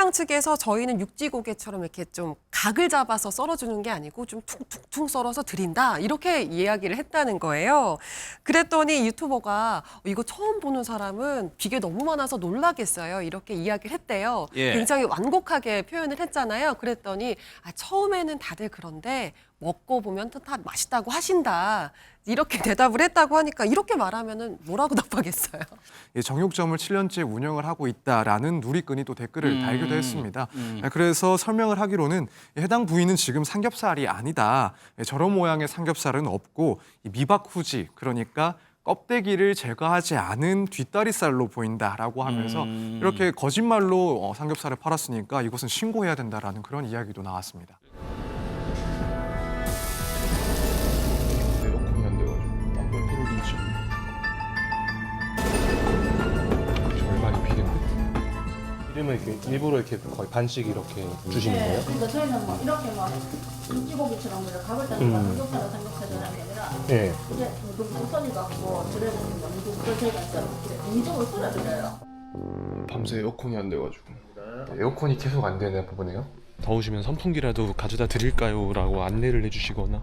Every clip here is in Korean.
식당 측에서 저희는 육지고개처럼 이렇게 좀 각을 잡아서 썰어주는 게 아니고 좀 퉁퉁퉁 썰어서 드린다 이렇게 이야기를 했다는 거예요. 그랬더니 유튜버가 이거 처음 보는 사람은 비계 너무 많아서 놀라겠어요. 이렇게 이야기를 했대요. 예. 굉장히 완곡하게 표현을 했잖아요. 그랬더니 처음에는 다들 그런데 먹고 보면 다 맛있다고 하신다. 이렇게 대답을 했다고 하니까 이렇게 말하면은 뭐라고 답하겠어요. 정육점을 7년째 운영을 하하고 있다라는 누리꾼이 또 댓글을 달기도 했습니다. 그래서 설명을 하기로는 해당 부위는 지금 삼겹살이 아니다. 저런 모양의 삼겹살은 없고 미박 후지, 그러니까 껍데기를 제거하지 않은 뒷다리살로 보인다라고 하면서 이렇게 거짓말로 삼겹살을 팔았으니까 이것은 신고해야 된다라는 그런 이야기도 나왔습니다. 에어컨이 안 돼가지고 땀을 흐르는지 정말 많이 비린데 이름을 이렇게 일부러 이렇게 거의 반씩 이렇게 주시는 거예요? 그러니까 저희는 막 이렇게 막 육지고기처럼 그냥 가볼 때는 삼겹살을 삼겹살이라는 게 아니라 네. 이제 좀 우선이 갖고 드려보는 명도 그걸 저희가 공정을 끓여드려요. 밤새 에어컨이 안 돼가지고 에어컨이 계속 안 되나 보네요. 더우시면 선풍기라도 가져다 드릴까요? 라고 안내를 해주시거나.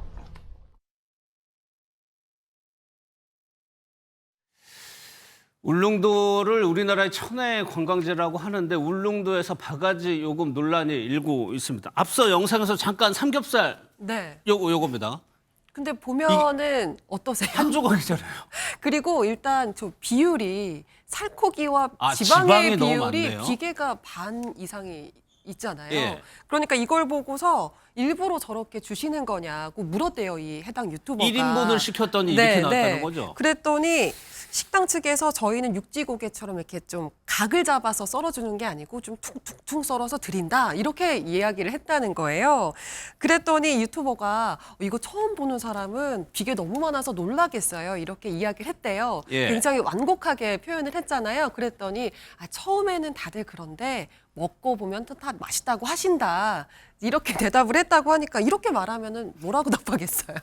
울릉도를 우리나라의 천혜 관광지라고 하는데 울릉도에서 바가지 요금 논란이 일고 있습니다. 앞서 영상에서 잠깐 삼겹살 네. 요겁니다. 근데 보면은 어떠세요? 한 조각이잖아요. 그리고 일단 저 비율이 살코기와 지방이 지방의 너무 비율이 많네요. 비계가 반 이상이 있잖아요. 예. 그러니까 이걸 보고서 일부러 저렇게 주시는 거냐고 물었대요, 이 해당 유튜버가. 1인분을 시켰더니 이렇게 나왔다는 거죠? 그랬더니 식당 측에서 저희는 육지고개처럼 이렇게 좀 각을 잡아서 썰어주는 게 아니고 좀 퉁퉁퉁 썰어서 드린다 이렇게 이야기를 했다는 거예요. 그랬더니 유튜버가 이거 처음 보는 사람은 비계 너무 많아서 놀라겠어요. 이렇게 이야기를 했대요. 예. 굉장히 완곡하게 표현을 했잖아요. 그랬더니 처음에는 다들 그런데 먹고 보면 다 맛있다고 하신다. 이렇게 대답을 했다고 하니까 이렇게 말하면은 뭐라고 답하겠어요.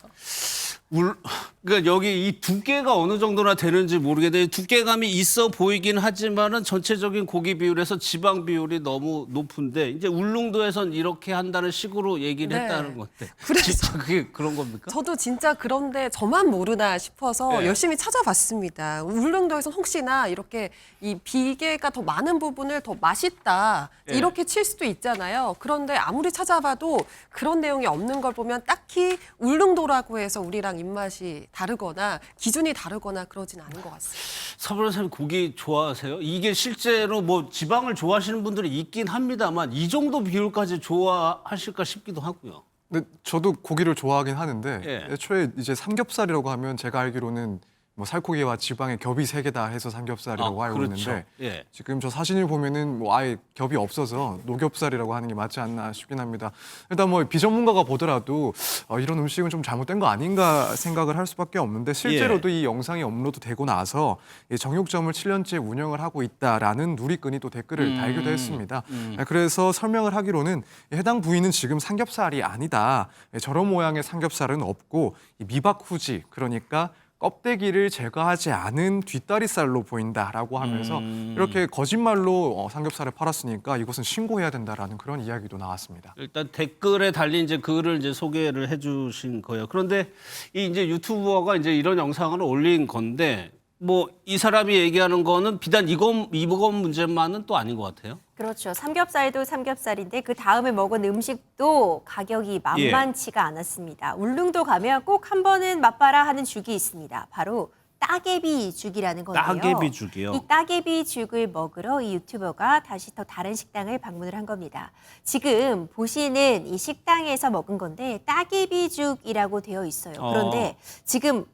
그러니까 여기 이 두께가 어느 정도나 되는지 모르겠는데 두께감이 있어 보이긴 하지만은 전체적인 고기 비율에서 지방 비율이 너무 높은데 이제 울릉도에선 이렇게 한다는 식으로 얘기를 네. 했다는 건데 그래서 진짜 그게 그런 겁니까? 저도 진짜 그런데 저만 모르나 싶어서 네. 열심히 찾아봤습니다. 울릉도에서 혹시나 이렇게 이 비계가 더 많은 부분을 더 맛있다 네. 이렇게 칠 수도 있잖아요. 그런데 아무리 찾아봐도 그런 내용이 없는 걸 보면 딱히 울릉도라고 해서 우리랑 입맛이 다르거나 기준이 다르거나 그러진 않은 것 같습니다. 서 변호사님 고기 좋아하세요? 이게 실제로 뭐 지방을 좋아하시는 분들이 있긴 합니다만 이 정도 비율까지 좋아하실까 싶기도 하고요. 근데 저도 고기를 좋아하긴 하는데 예. 애초에 이제 삼겹살이라고 하면 제가 알기로는 뭐 살코기와 지방의 겹이 3개다 해서 삼겹살이라고 알고 그렇죠. 있는데 예. 지금 저 사진을 보면은 뭐 아예 겹이 없어서 노겹살이라고 하는 게 맞지 않나 싶긴 합니다. 일단 뭐 비전문가가 보더라도 이런 음식은 좀 잘못된 거 아닌가 생각을 할 수밖에 없는데 실제로도 이 영상이 업로드되고 나서 이 정육점을 7년째 운영을 하고 있다라는 누리꾼이 또 댓글을 달기도 했습니다. 그래서 설명을 하기로는 해당 부위는 지금 삼겹살이 아니다. 저런 모양의 삼겹살은 없고 미박 후지, 그러니까 껍데기를 제거하지 않은 뒷다리살로 보인다라고 하면서 이렇게 거짓말로 삼겹살을 팔았으니까 이것은 신고해야 된다라는 그런 이야기도 나왔습니다. 일단 댓글에 달린 이제 글을 이제 소개를 해주신 거예요. 그런데 이 이제 유튜버가 이제 이런 영상을 올린 건데 뭐 이 사람이 얘기하는 거는 비단 이건 문제만은 또 아닌 것 같아요. 그렇죠. 삼겹살도 삼겹살인데 그 다음에 먹은 음식도 가격이 만만치가 않았습니다. 울릉도 가면 꼭 한 번은 맛봐라 하는 죽이 있습니다. 바로 따개비 죽이라는 건데요. 따개비 죽이요? 이 따개비 죽을 먹으러 이 유튜버가 다시 또 다른 식당을 방문을 한 겁니다. 지금 보시는 이 식당에서 먹은 건데 따개비 죽이라고 되어 있어요. 그런데 지금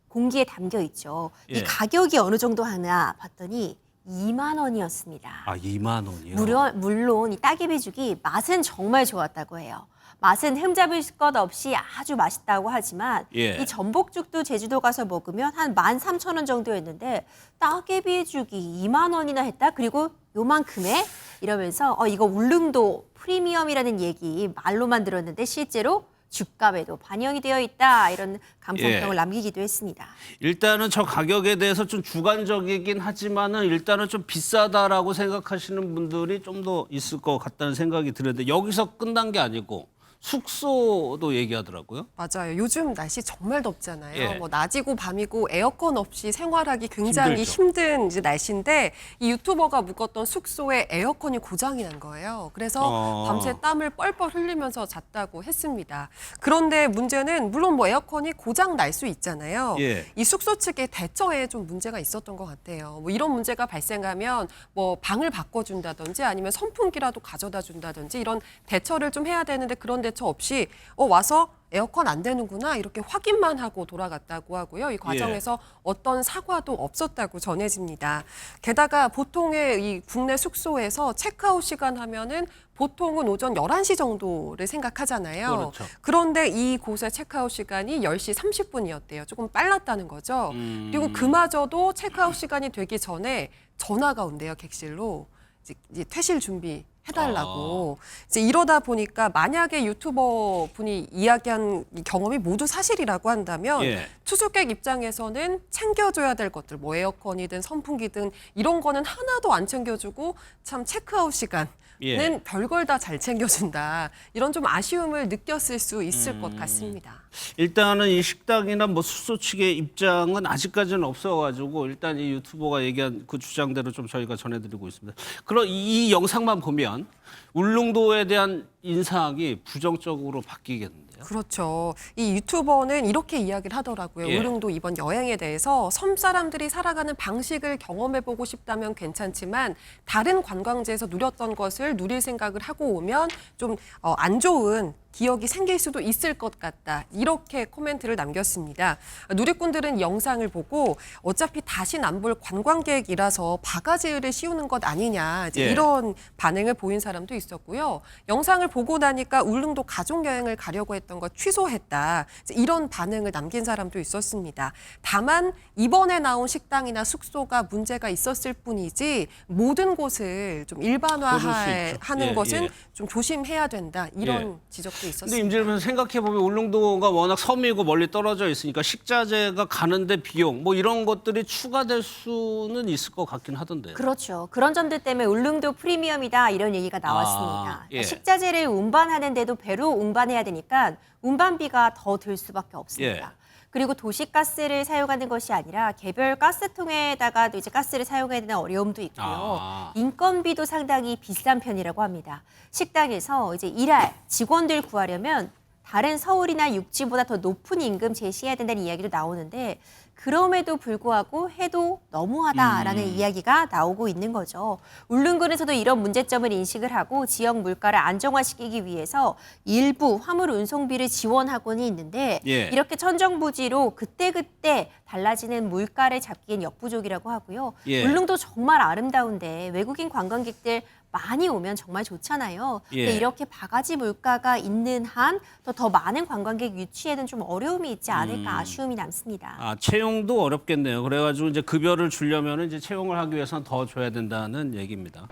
공기에 담겨 있죠. 예. 이 가격이 어느 정도 하나 봤더니 2만 원이었습니다. 아, 2만 원이요? 물론 이 따개비죽이 맛은 정말 좋았다고 해요. 맛은 흠잡을 것 없이 아주 맛있다고 하지만 예. 이 전복죽도 제주도 가서 먹으면 한 13,000원 정도였는데 따개비죽이 2만 원이나 했다? 그리고 요만큼에? 이러면서 이거 울릉도 프리미엄이라는 얘기 말로만 들었는데 실제로 주값에도 반영이 되어 있다 이런 감성평을 예. 남기기도 했습니다. 일단은 저 가격에 대해서 좀 주관적이긴 하지만은 일단은 좀 비싸다라고 생각하시는 분들이 좀 더 있을 것 같다는 생각이 드는데 여기서 끝난 게 아니고 숙소도 얘기하더라고요. 맞아요. 요즘 날씨 정말 덥잖아요. 예. 뭐 낮이고 밤이고 에어컨 없이 생활하기 굉장히 힘들죠. 힘든 이제 날씨인데 이 유튜버가 묵었던 숙소에 에어컨이 고장이 난 거예요. 그래서 밤새 땀을 뻘뻘 흘리면서 잤다고 했습니다. 그런데 문제는 물론 뭐 에어컨이 고장 날 수 있잖아요. 예. 이 숙소 측의 대처에 좀 문제가 있었던 것 같아요. 뭐 이런 문제가 발생하면 뭐 방을 바꿔준다든지 아니면 선풍기라도 가져다 준다든지 이런 대처를 좀 해야 되는데 그런 대처 없이 와서 에어컨 안 되는구나 이렇게 확인만 하고 돌아갔다고 하고요. 이 과정에서 어떤 사과도 없었다고 전해집니다. 게다가 보통의 이 국내 숙소에서 체크아웃 시간 하면은 보통은 오전 11시 정도를 생각하잖아요. 그렇죠. 그런데 이곳의 체크아웃 시간이 10시 30분이었대요. 조금 빨랐다는 거죠. 그리고 그마저도 체크아웃 시간이 되기 전에 전화가 온대요. 객실로. 이제 퇴실 준비 해달라고. 이제 이러다 보니까 만약에 유튜버 분이 이야기한 이 경험이 모두 사실이라고 한다면 예. 투숙객 입장에서는 챙겨줘야 될 것들, 뭐 에어컨이든 선풍기든 이런 거는 하나도 안 챙겨주고 참 체크아웃 시간은 예. 별걸 다 잘 챙겨준다. 이런 좀 아쉬움을 느꼈을 수 있을 것 같습니다. 일단은 이 식당이나 뭐 숙소 측의 입장은 아직까지는 없어가지고 일단 이 유튜버가 얘기한 그 주장대로 좀 저희가 전해드리고 있습니다. 그럼 이 영상만 보면 울릉도에 대한 인상이 부정적으로 바뀌겠는데요. 그렇죠. 이 유튜버는 이렇게 이야기를 하더라고요. 예. 울릉도 이번 여행에 대해서 섬 사람들이 살아가는 방식을 경험해보고 싶다면 괜찮지만 다른 관광지에서 누렸던 것을 누릴 생각을 하고 오면 좀 안 좋은 기억이 생길 수도 있을 것 같다. 이렇게 코멘트를 남겼습니다. 누리꾼들은 영상을 보고 어차피 다신 안 볼 관광객이라서 바가지를 씌우는 것 아니냐 이제 예. 이런 반응을 보인 사람도 있었고요. 영상을 보고 나니까 울릉도 가족여행을 가려고 했던 거 취소했다. 이제 이런 반응을 남긴 사람도 있었습니다. 다만 이번에 나온 식당이나 숙소가 문제가 있었을 뿐이지 모든 곳을 좀 그럴 수 일반화하는 있죠. 예, 것은 예. 좀 조심해야 된다. 이런 예. 지적도 근데 있었습니다. 임질면 생각해보면 울릉도가 워낙 섬이고 멀리 떨어져 있으니까 식자재가 가는데 비용 뭐 이런 것들이 추가될 수는 있을 것 같긴 하던데요. 그렇죠. 그런 점들 때문에 울릉도 프리미엄이다 이런 얘기가 나왔습니다. 예. 식자재를 운반하는데도 배로 운반해야 되니까 운반비가 더 들 수밖에 없습니다. 예. 그리고 도시가스를 사용하는 것이 아니라 개별 가스통에다가도 이제 가스를 사용해야 되는 어려움도 있고요. 아. 인건비도 상당히 비싼 편이라고 합니다. 식당에서 이제 일할 직원들 구하려면 다른 서울이나 육지보다 더 높은 임금 제시해야 된다는 이야기도 나오는데 그럼에도 불구하고 해도 너무하다라는 이야기가 나오고 있는 거죠. 울릉도에서도 이런 문제점을 인식을 하고 지역 물가를 안정화시키기 위해서 일부 화물 운송비를 지원하고는 있는데 예. 이렇게 천정부지로 그때그때 달라지는 물가를 잡기엔 역부족이라고 하고요. 예. 울릉도 정말 아름다운데 외국인 관광객들 많이 오면 정말 좋잖아요. 예. 근데 이렇게 바가지 물가가 있는 한 더 많은 관광객 유치에는 좀 어려움이 있지 않을까 아쉬움이 남습니다. 아, 채용도 어렵겠네요. 그래가지고 이제 급여를 주려면 이제 채용을 하기 위해서는 더 줘야 된다는 얘기입니다.